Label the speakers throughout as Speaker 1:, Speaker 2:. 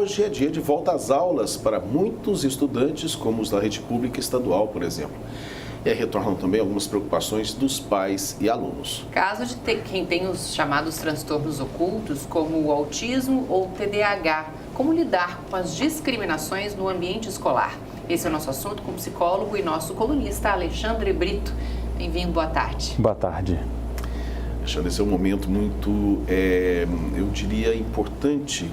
Speaker 1: hoje é dia de volta às aulas para muitos estudantes, como os da rede pública estadual, por exemplo. E aí retornam também algumas preocupações dos pais e alunos.
Speaker 2: Caso de quem tem os chamados transtornos ocultos, como o autismo ou TDAH, como lidar com as discriminações no ambiente escolar? Esse é o nosso assunto com o psicólogo e nosso colunista Alexandre Brito. Bem-vindo, boa tarde.
Speaker 3: Boa tarde.
Speaker 1: Alexandre, esse é um momento muito, eu diria, importante,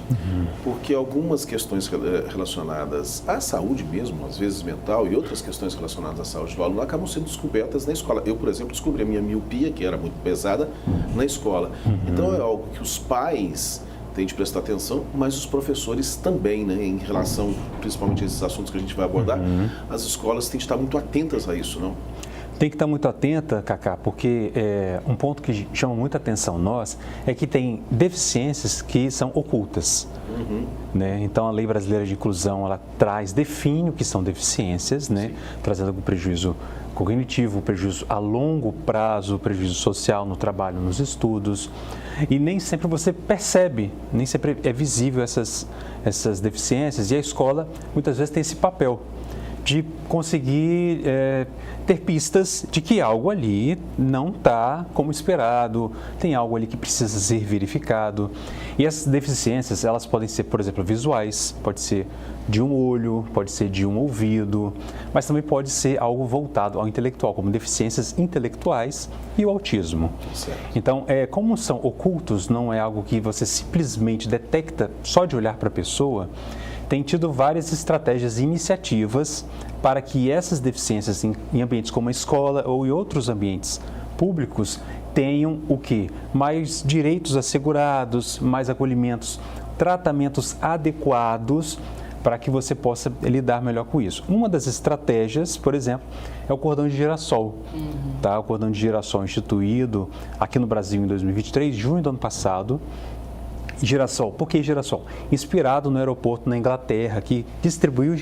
Speaker 1: porque algumas questões relacionadas à saúde mesmo, às vezes mental, e outras questões relacionadas à saúde do aluno acabam sendo descobertas na escola. Eu, por exemplo, descobri a minha miopia, que era muito pesada, na escola. Então, é algo que os pais têm de prestar atenção, mas os professores também, né, em relação, principalmente a esses assuntos que a gente vai abordar, as escolas têm de estar muito atentas a isso, não?
Speaker 3: Tem que estar muito atenta, Cacá, porque um ponto que chama muita atenção nós é que tem deficiências que são ocultas. Né? Então, a Lei Brasileira de Inclusão, ela define o que são deficiências, né? Trazendo algum prejuízo cognitivo, prejuízo a longo prazo, prejuízo social no trabalho, nos estudos. E nem sempre você percebe, nem sempre é visível essas deficiências. E a escola, muitas vezes, tem esse papel de conseguir ter pistas de que algo ali não está como esperado, tem algo ali que precisa ser verificado. E essas deficiências, elas podem ser, por exemplo, visuais, pode ser de um olho, pode ser de um ouvido, mas também pode ser algo voltado ao intelectual, como deficiências intelectuais e o autismo.
Speaker 1: Certo.
Speaker 3: Então, como são ocultos, não é algo que você simplesmente detecta só de olhar para a pessoa. Tem tido várias estratégias e iniciativas para que essas deficiências em ambientes como a escola ou em outros ambientes públicos tenham o quê? Mais direitos assegurados, mais acolhimentos, tratamentos adequados para que você possa lidar melhor com isso. Uma das estratégias, por exemplo, é o cordão de girassol. Tá? O cordão de girassol instituído aqui no Brasil em 2023, junho do ano passado. Girassol, por que girassol? Inspirado no aeroporto na Inglaterra, que distribuiu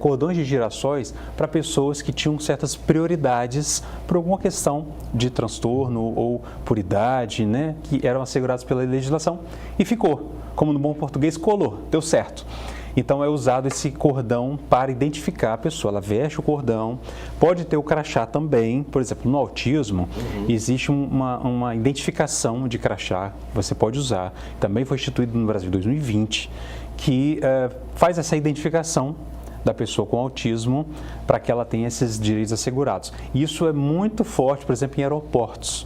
Speaker 3: cordões de girassóis para pessoas que tinham certas prioridades por alguma questão de transtorno ou por idade, né, que eram asseguradas pela legislação. E ficou, como no bom português, colou, deu certo. Então, é usado esse cordão para identificar a pessoa. Ela veste o cordão, pode ter o crachá também. Por exemplo, no autismo, existe uma identificação de crachá que você pode usar. Também foi instituído no Brasil em 2020, que faz essa identificação da pessoa com autismo para que ela tenha esses direitos assegurados. Isso é muito forte, por exemplo, em aeroportos.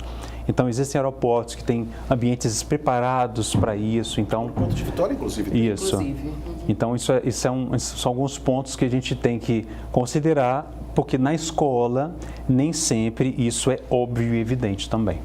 Speaker 3: Então, existem aeroportos que têm ambientes preparados para isso. Então,
Speaker 1: o ponto de Vitória, inclusive.
Speaker 3: Isso. Então, são alguns pontos que a gente tem que considerar, porque na escola, nem sempre isso é óbvio e evidente também.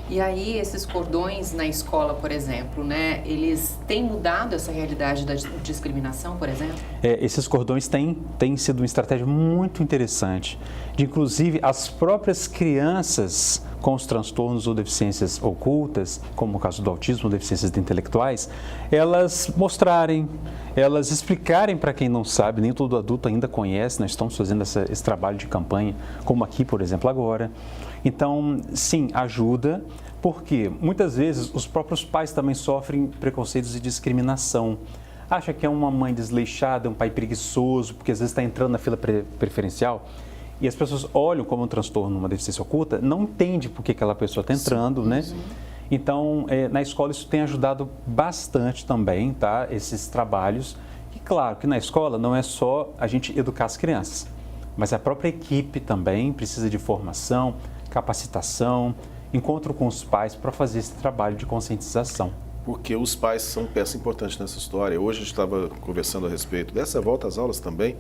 Speaker 2: E aí, esses cordões na escola, por exemplo, né, eles têm mudado essa realidade da discriminação, por exemplo?
Speaker 3: Esses cordões têm sido uma estratégia muito interessante, de inclusive as próprias crianças com os transtornos ou deficiências ocultas, como o caso do autismo, deficiências intelectuais, elas mostrarem, elas explicarem para quem não sabe, nem todo adulto ainda conhece, nós estamos fazendo esse trabalho de campanha, como aqui, por exemplo, agora. Então, sim, ajuda, porque muitas vezes os próprios pais também sofrem preconceitos e discriminação. Acha que é uma mãe desleixada, um pai preguiçoso, porque às vezes está entrando na fila preferencial e as pessoas olham como um transtorno, uma deficiência oculta, não entende por que aquela pessoa está entrando, né? Então, na escola isso tem ajudado bastante também, tá? Esses trabalhos. E claro que na escola não é só a gente educar as crianças, mas a própria equipe também precisa de formação, capacitação, encontro com os pais para fazer esse trabalho de conscientização.
Speaker 1: Porque os pais são peça importante nessa história. Hoje a gente estava conversando a respeito dessa volta às aulas também,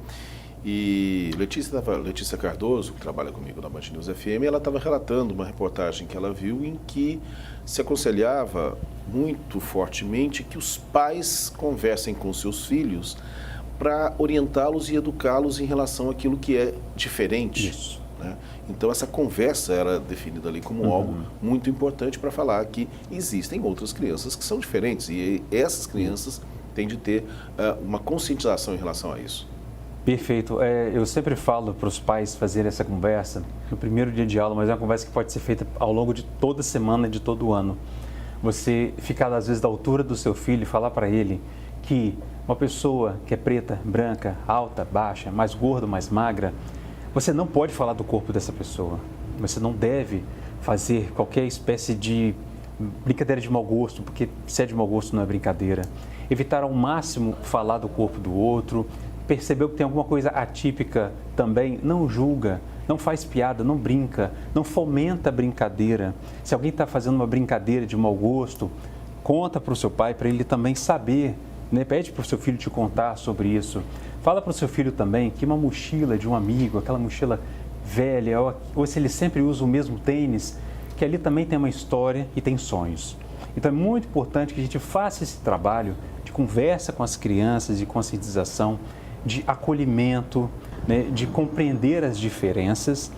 Speaker 1: e Letícia Cardoso, que trabalha comigo na Band News FM, ela estava relatando uma reportagem que ela viu em que se aconselhava muito fortemente que os pais conversem com seus filhos para orientá-los e educá-los em relação àquilo que é diferente.
Speaker 3: Isso.
Speaker 1: Né? Então, essa conversa era definida ali como algo muito importante para falar que existem outras crianças que são diferentes e essas crianças têm de ter uma conscientização em relação a isso.
Speaker 3: Perfeito. Eu sempre falo para os pais fazerem essa conversa no primeiro dia de aula, mas é uma conversa que pode ser feita ao longo de toda semana, de todo ano. Você ficar, às vezes, da altura do seu filho e falar para ele que Uma pessoa que é preta, branca, alta, baixa, mais gorda, mais magra, você não pode falar do corpo dessa pessoa. Você não deve fazer qualquer espécie de brincadeira de mau gosto, porque se é de mau gosto não é brincadeira. Evitar ao máximo falar do corpo do outro. Percebeu que tem alguma coisa atípica também, não julga, não faz piada, não brinca, não fomenta a brincadeira. Se alguém está fazendo uma brincadeira de mau gosto, conta para o seu pai, para ele também saber, né? Pede para o seu filho te contar sobre isso. Fala para o seu filho também que uma mochila de um amigo, aquela mochila velha, ou se ele sempre usa o mesmo tênis, que ali também tem uma história e tem sonhos. Então é muito importante que a gente faça esse trabalho de conversa com as crianças, de conscientização, de acolhimento, né, de compreender as diferenças,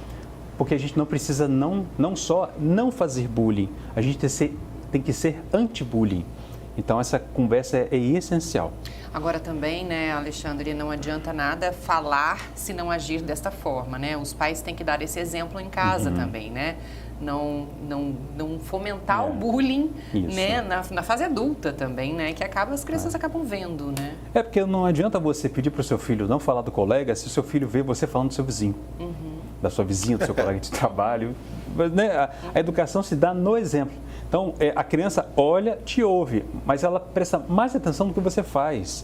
Speaker 3: porque a gente não precisa não só não fazer bullying, a gente tem que ser anti-bullying. Então essa conversa é essencial.
Speaker 2: Agora também, né, Alexandre, não adianta nada falar se não agir desta forma, né? Os pais têm que dar esse exemplo em casa também, né? Não fomentar o bullying, né, na fase adulta também, né? Que as crianças acabam vendo, né?
Speaker 3: É porque não adianta você pedir para o seu filho não falar do colega se o seu filho vê você falando do seu vizinho, da sua vizinha, do seu colega de trabalho. Mas, né, a educação se dá no exemplo. Então, a criança olha, te ouve, mas ela presta mais atenção no que você faz.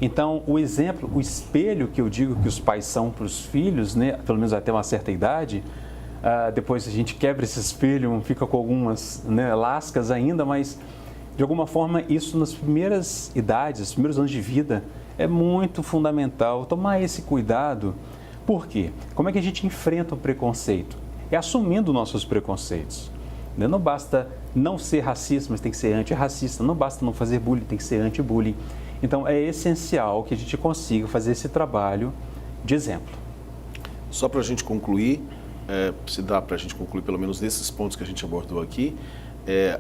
Speaker 3: Então, o exemplo, o espelho que eu digo que os pais são para os filhos, né, pelo menos até uma certa idade, depois a gente quebra esse espelho, fica com algumas, né, lascas ainda, mas de alguma forma isso nas primeiras idades, nos primeiros anos de vida, é muito fundamental tomar esse cuidado. Por quê? Como é que a gente enfrenta o preconceito? É assumindo nossos preconceitos. Não basta não ser racista, mas tem que ser antirracista. Não basta não fazer bullying, tem que ser anti-bullying. Então é essencial que a gente consiga fazer esse trabalho de exemplo.
Speaker 1: Só para a gente concluir, se dá para a gente concluir pelo menos nesses pontos que a gente abordou aqui,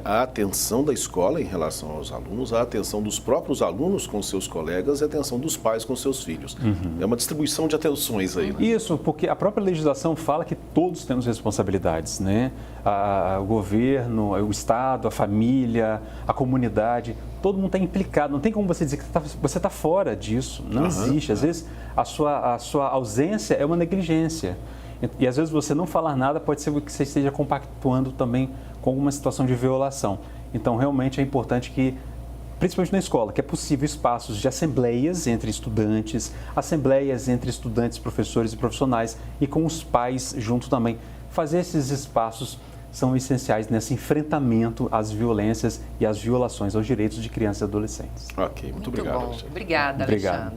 Speaker 1: a atenção da escola em relação aos alunos, a atenção dos próprios alunos com seus colegas e a atenção dos pais com seus filhos. É uma distribuição de atenções aí, né?
Speaker 3: Isso, porque a própria legislação fala que todos temos responsabilidades, né? O governo, o Estado, a família, a comunidade, todo mundo está implicado. Não tem como você dizer que você está fora disso. Não existe. Às vezes a sua ausência é uma negligência. E às vezes você não falar nada pode ser que você esteja compactuando também com alguma situação de violação. Então, realmente é importante que, principalmente na escola, que é possível espaços de assembleias entre estudantes, assembleias entre estudantes, professores e profissionais e com os pais junto também. Fazer esses espaços são essenciais nesse enfrentamento às violências e às violações aos direitos de crianças e adolescentes.
Speaker 1: Ok, muito obrigado.
Speaker 2: Bom. Obrigada, Alexandre.